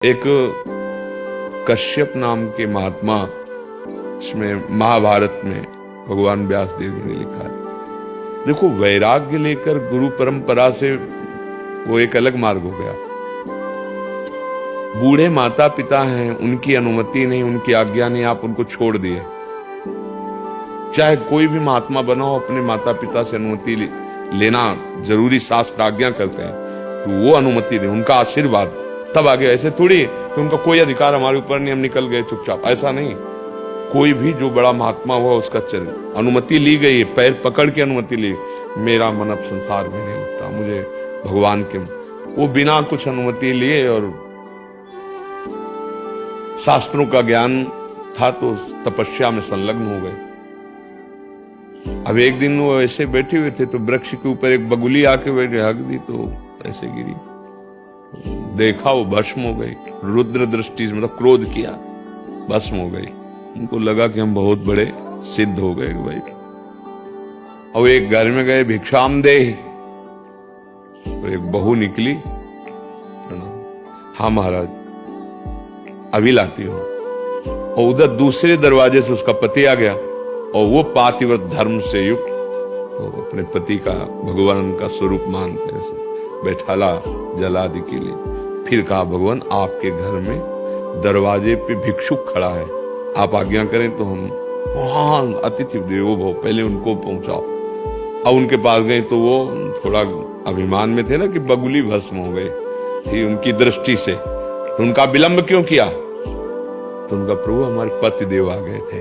एक कश्यप नाम के महात्मा, इसमें महाभारत में भगवान व्यास देव जी ने लिखा है। देखो, वैराग्य लेकर गुरु परंपरा से वो एक अलग मार्ग हो गया। बूढ़े माता पिता हैं, उनकी अनुमति नहीं, उनकी आज्ञा नहीं, आप उनको छोड़ दिए। चाहे कोई भी महात्मा बना हो, अपने माता पिता से अनुमति लेना जरूरी, शास्त्र आज्ञा करते हैं, तो वो अनुमति दे, उनका आशीर्वाद, तब आगे। ऐसे थोड़ी कि उनका कोई अधिकार हमारे ऊपर नहीं, हम निकल गए चुपचाप, ऐसा नहीं। कोई भी जो बड़ा महात्मा हुआ, उसका अनुमति ली गई, पैर पकड़ के अनुमति ली। मेरा मन अब संसार में नहीं लगता, मुझे भगवान के, वो बिना कुछ अनुमति लिए और शास्त्रों का ज्ञान था तो तपस्या में संलग्न हो गए। अब एक दिन वो ऐसे बैठे हुए थे तो वृक्ष के ऊपर एक बगुली आके बैठे, हक दी तो ऐसे गिरी, देखा वो भस्म हो गई। रुद्र दृष्टि से, मतलब क्रोध किया, भस्म हो गई। उनको लगा कि हम बहुत बड़े सिद्ध हो गए भाई। और एक घर में गए, भिक्षाम दे, तो एक बहू निकली, हाँ महाराज अभी लाती हूं। और उधर दूसरे दरवाजे से उसका पति आ गया, और वो पातिव्रत धर्म से युक्त तो अपने पति का, भगवान का स्वरूप मानते हैं, बैठाला जलादि के लिए। फिर कहा, भगवान आपके घर में दरवाजे पे भिक्षुक खड़ा है, आप आज्ञा करें तो हम वहां अतिथि देवो भव, पहले उनको पहुंचाओ। अब उनके पास गए तो वो थोड़ा अभिमान में थे ना कि बगुली भस्म हो गए थी उनकी दृष्टि से, तो उनका विलंब क्यों किया? तो उनका, प्रभु हमारे पति देव आ गए थे,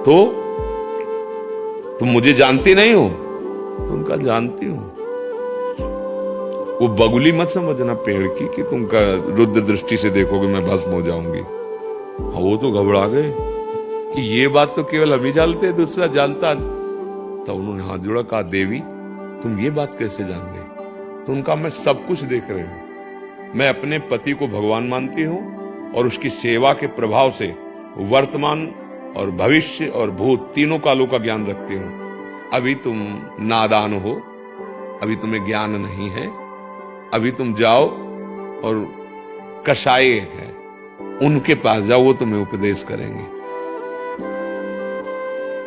तो तुम मुझे जानती नहीं हो? तो उनका, जानती हूं। वो बगुली मत समझना पेड़ की कि तुमका रुद्र दृष्टि से देखोगे मैं भस्म हो जाऊंगी। हाँ, वो तो घबरा गए कि ये बात तो केवल हम ही जानते हैं, दूसरा जानता। तो उन्होंने हाथ जोड़ा, कहा, देवी तुम ये बात कैसे जान गई? तो उनका, मैं सब कुछ देख रही हूं। मैं अपने पति को भगवान मानती हूं और उसकी सेवा के प्रभाव से वर्तमान और भविष्य और भूत तीनों कालों का ज्ञान रखती हूं। अभी तुम नादान हो, अभी तुम्हें ज्ञान नहीं है, अभी तुम जाओ और कसाई है उनके पास जाओ, वो तुम्हें उपदेश करेंगे।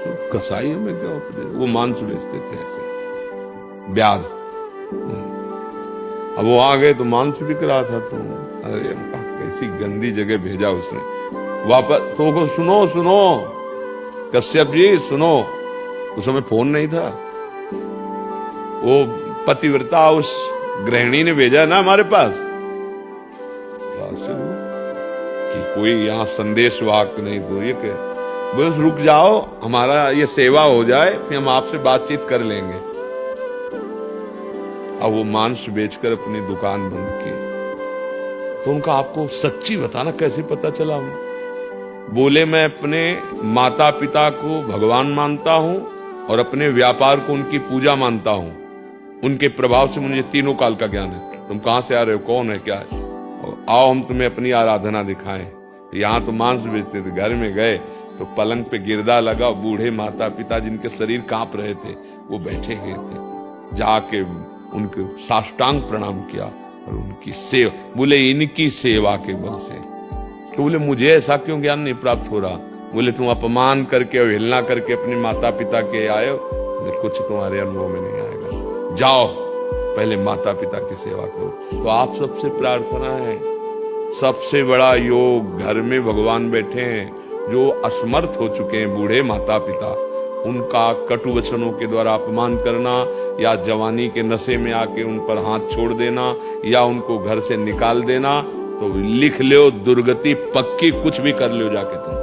तो कसाई हमें क्या उपदेश? वो मांस बेचते थे ऐसे, ब्याज। अब वो आ गए तो मांस बिक रहा था, तो अरे कैसी गंदी जगह भेजा उसने वापस। तो को, सुनो सुनो कश्यप जी सुनो, उस समय फोन नहीं था, वो पतिव्रता उस गृहिणी ने भेजा ना हमारे पास कि कोई यहाँ संदेश वाक नहीं, तो ये बस रुक जाओ, हमारा ये सेवा हो जाए, फिर हम आपसे बातचीत कर लेंगे। अब वो मांस बेचकर अपनी दुकान बंद की। तो उनका, आपको सच्ची बताना कैसे पता चला? बोले, मैं अपने माता पिता को भगवान मानता हूं और अपने व्यापार को उनकी पूजा मानता हूं। उनके प्रभाव से मुझे तीनों काल का ज्ञान है। तुम कहां से आ रहे हो, कौन है, क्या है? आओ हम तुम्हें अपनी आराधना दिखाएं। यहाँ तो मांस बेचते थे, घर में गए तो पलंग पे गिरदा लगा, बूढ़े माता पिता जिनके शरीर कांप रहे थे वो बैठे हुए थे। जाके उनके साष्टांग प्रणाम किया और उनकी सेवा, बोले इनकी सेवा के बल से। तो बोले, मुझे ऐसा क्यों ज्ञान नहीं प्राप्त हो रहा? बोले, तुम अपमान करके, अवहेलना करके अपने माता पिता के आए हो, कुछ तुम्हारे अनुभव में नहीं आएगा। जाओ पहले माता पिता की सेवा करो। तो आप सबसे प्रार्थना है, सबसे बड़ा योग, घर में भगवान बैठे हैं, जो असमर्थ हो चुके हैं बूढ़े माता पिता, उनका कटु वचनों के द्वारा अपमान करना, या जवानी के नशे में आके उन पर हाथ छोड़ देना, या उनको घर से निकाल देना, तो लिख लो दुर्गति पक्की, कुछ भी कर लो जाके तुम।